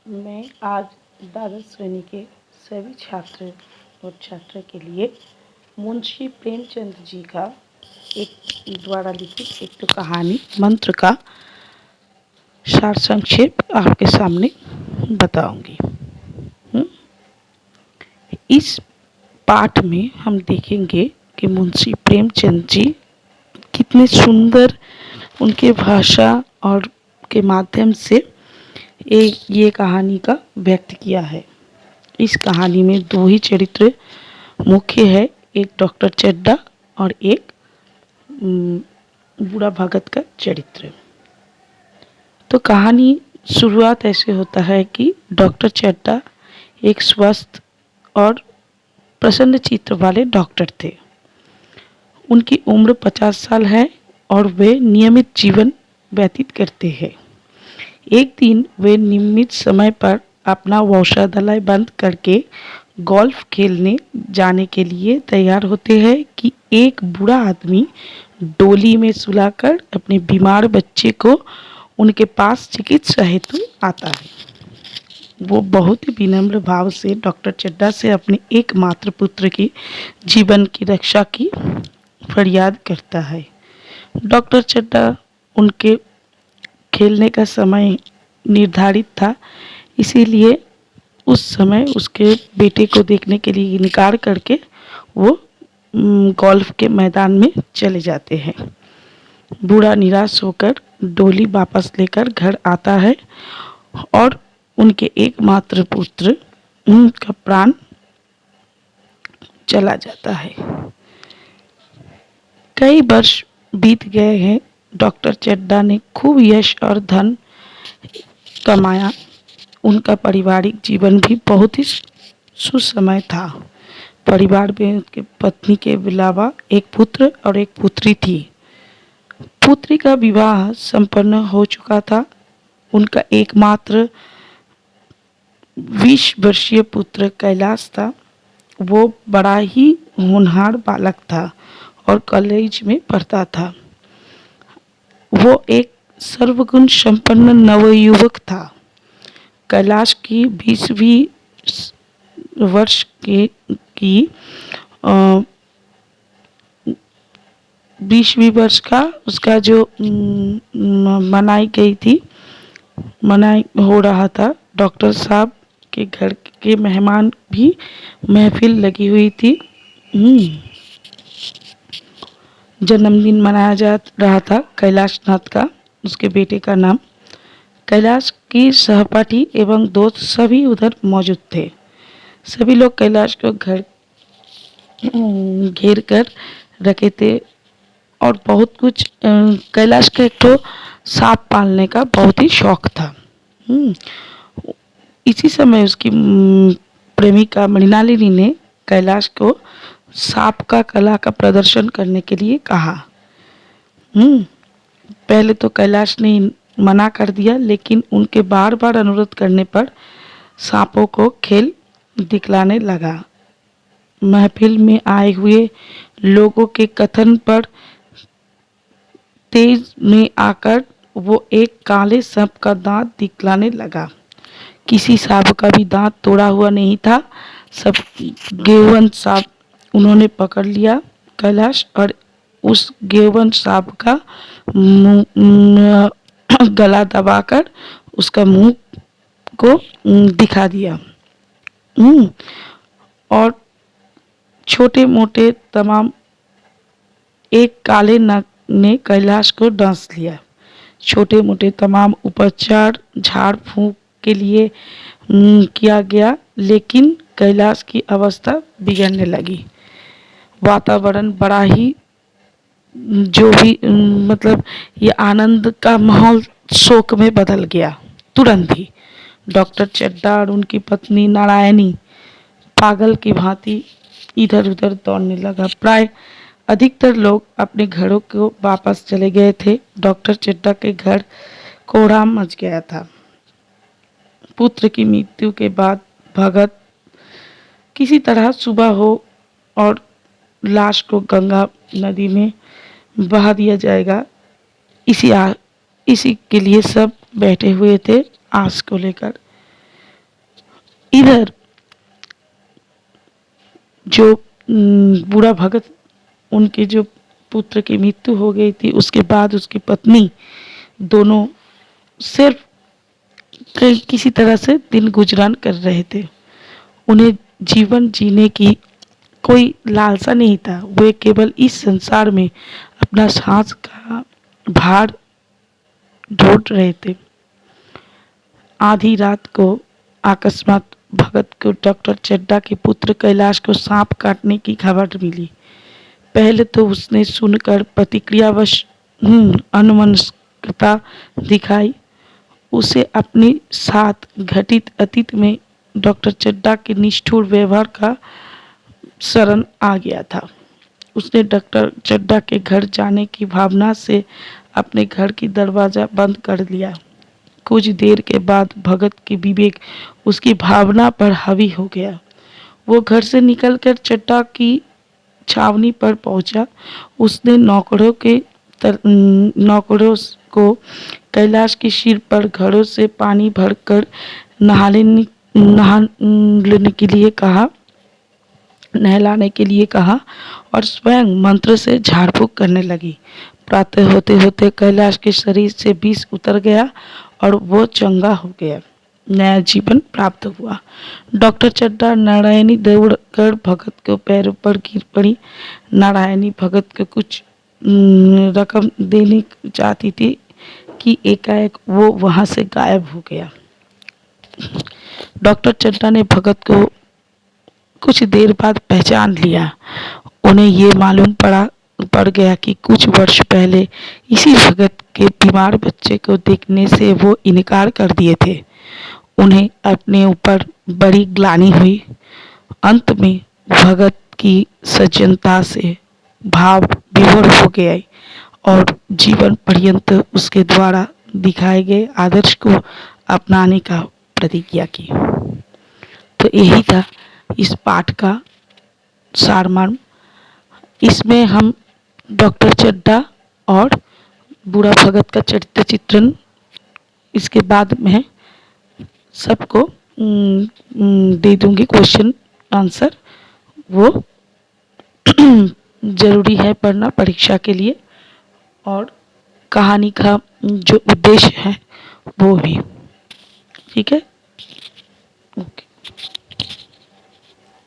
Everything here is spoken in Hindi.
मैं आज द्वादश श्रेणी के सभी छात्र और छात्रा के लिए मुंशी प्रेमचंद जी का एक द्वारा लिखित एक तो कहानी मंत्र का सार संक्षेप आपके सामने बताऊंगी। हम्म? इस पाठ में हम देखेंगे कि मुंशी प्रेमचंद जी कितने सुंदर उनके भाषा और के माध्यम से ये कहानी का व्यक्त किया है। इस कहानी में दो ही चरित्र मुख्य है, एक डॉक्टर चड्ढा और एक बूढ़ा भगत का चरित्र। तो कहानी शुरुआत ऐसे होता है कि डॉक्टर चड्ढा एक स्वस्थ और प्रसन्न चित्र वाले डॉक्टर थे। उनकी उम्र 50 साल है और वे नियमित जीवन व्यतीत करते हैं। एक दिन वे नियमित समय पर अपना औषधालय बंद करके गोल्फ खेलने जाने के लिए तैयार होते हैं कि एक बूढ़ा आदमी डोली में सुलाकर अपने बीमार बच्चे को उनके पास चिकित्सा हेतु आता है। वो बहुत ही विनम्र भाव से डॉक्टर चड्ढा से अपने एकमात्र पुत्र की जीवन की रक्षा की फरियाद करता है। डॉक्टर चड्ढा उनके खेलने का समय निर्धारित था, इसीलिए उस समय उसके बेटे को देखने के लिए इनकार करके वो गोल्फ के मैदान में चले जाते हैं। बूढ़ा निराश होकर डोली वापस लेकर घर आता है और उनके एकमात्र पुत्र उनका प्राण चला जाता है। कई वर्ष बीत गए हैं। डॉक्टर चड्ढा ने खूब यश और धन कमाया। उनका पारिवारिक जीवन भी बहुत ही सुसमय था। परिवार में उनके पत्नी के अलावा एक पुत्र और एक पुत्री थी। पुत्री का विवाह संपन्न हो चुका था। उनका एकमात्र 20 वर्षीय पुत्र कैलाश था। वो बड़ा ही होनहार बालक था और कॉलेज में पढ़ता था। वो एक सर्वगुण संपन्न नवयुवक था। कैलाश की 20वीं वर्ष की 20वीं वर्ष का उसका जो मनाई हो रहा था। डॉक्टर साहब के घर के मेहमान भी महफिल लगी हुई थी। जन्मदिन मनाया जा रहा था कैलाश नाथ का, उसके बेटे का नाम। कैलाश की सहपाठी एवं दोस्त सभी उधर मौजूद थे। सभी लोग कैलाश को घर घेर कर रखे थे और बहुत कुछ कैलाश का एक तो सांप पालने का बहुत ही शौक था। इसी समय उसकी प्रेमिका मृणालिनी ने कैलाश को सांप का कला का प्रदर्शन करने के लिए कहा। पहले तो कैलाश ने मना कर दिया, लेकिन उनके बार बार अनुरोध करने पर सांपों को खेल दिखलाने लगा। महफिल में आए हुए लोगों के कथन पर तेज में आकर वो एक काले सांप का दांत दिखलाने लगा। किसी सांप का भी दांत तोड़ा हुआ नहीं था। सब गेवंत सांप उन्होंने पकड़ लिया। कैलाश और उस गेवंत सांप का गला दबाकर उसका मुंह को दिखा दिया। और छोटे मोटे तमाम एक काले नाग ने कैलाश को डांस लिया। छोटे मोटे तमाम उपचार झाड़ फूंक के लिए किया गया, लेकिन कैलाश की अवस्था बिगड़ने लगी। वातावरण बड़ा ही जो भी मतलब ये आनंद का माहौल शोक में बदल गया तुरंत ही। डॉक्टर चड्ढा और उनकी पत्नी नारायणी पागल की भांति इधर उधर दौड़ने लगा। प्राय अधिकतर लोग अपने घरों को वापस चले गए थे। डॉक्टर चड्ढा के घर कोहराम मच गया था। पुत्र की मृत्यु के बाद भगत किसी तरह सुबह हो और लाश को गंगा नदी में बहा दिया जाएगा, इसी के लिए सब बैठे हुए थे आस को लेकर। इधर जो बूढ़ा भगत, उनके जो पुत्र की मृत्यु हो गई थी, उसके बाद उसकी पत्नी, दोनों सिर्फ किसी तरह से दिन गुजरान कर रहे थे। उन्हें जीवन जीने की कोई लालसा नहीं था। वे केवल इस संसार में अपना सांस का भार ढोट रहे थे। आधी रात को अकस्मात भगत को डॉक्टर चड्ढा के पुत्र कैलाश को सांप काटने की खबर मिली। पहले तो उसने सुनकर प्रतिक्रियावश अन्मनस्कता दिखाई। उसे अपने साथ घटित अतीत में डॉक्टर चड्ढा के निष्ठुर व्यवहार का शरण आ गया था। उसने डॉक्टर चड्ढा के घर जाने की भावना से अपने घर की दरवाज़ा बंद कर लिया। कुछ देर के बाद भगत की विवेक उसकी भावना पर हावी हो गया। वो घर से निकलकर चड्ढा की छावनी पर पहुंचा। उसने नौकरों को कैलाश के सिर पर घड़ों से पानी भरकर नहलाने के लिए कहा और स्वयं मंत्र से झाड़ फूक करने लगी। प्रातः होते होते कैलाश के शरीर से विष उतर गया और वो चंगा हो गया। नया जीवन प्राप्त हुआ। डॉक्टर चड्ढा नारायणी दौड़कर भगत के पैरों पर गिर पड़ी। नारायणी भगत को कुछ रकम देनी चाहती थी कि एकाएक वो वहां से गायब हो गया। डॉक्टर चड्ढा ने भगत को कुछ देर बाद पहचान लिया। उन्हें ये मालूम पड़ गया कि कुछ वर्ष पहले इसी भगत के बीमार बच्चे को देखने से वो इनकार कर दिए थे। उन्हें अपने ऊपर बड़ी ग्लानि हुई। अंत में भगत की सज्जनता से भाव विभोर हो गया और जीवन पर्यंत उसके द्वारा दिखाए गए आदर्श को अपनाने का प्रतिज्ञा की। तो यही था इस पाठ का सारमर्म। इसमें हम डॉक्टर चड्ढा और बूढ़ा भगत का चरित्र चित्रण, इसके बाद में सबको दे दूंगी क्वेश्चन आंसर। वो ज़रूरी है पढ़ना परीक्षा के लिए, और कहानी का जो उद्देश्य है वो भी। ठीक है, ओके।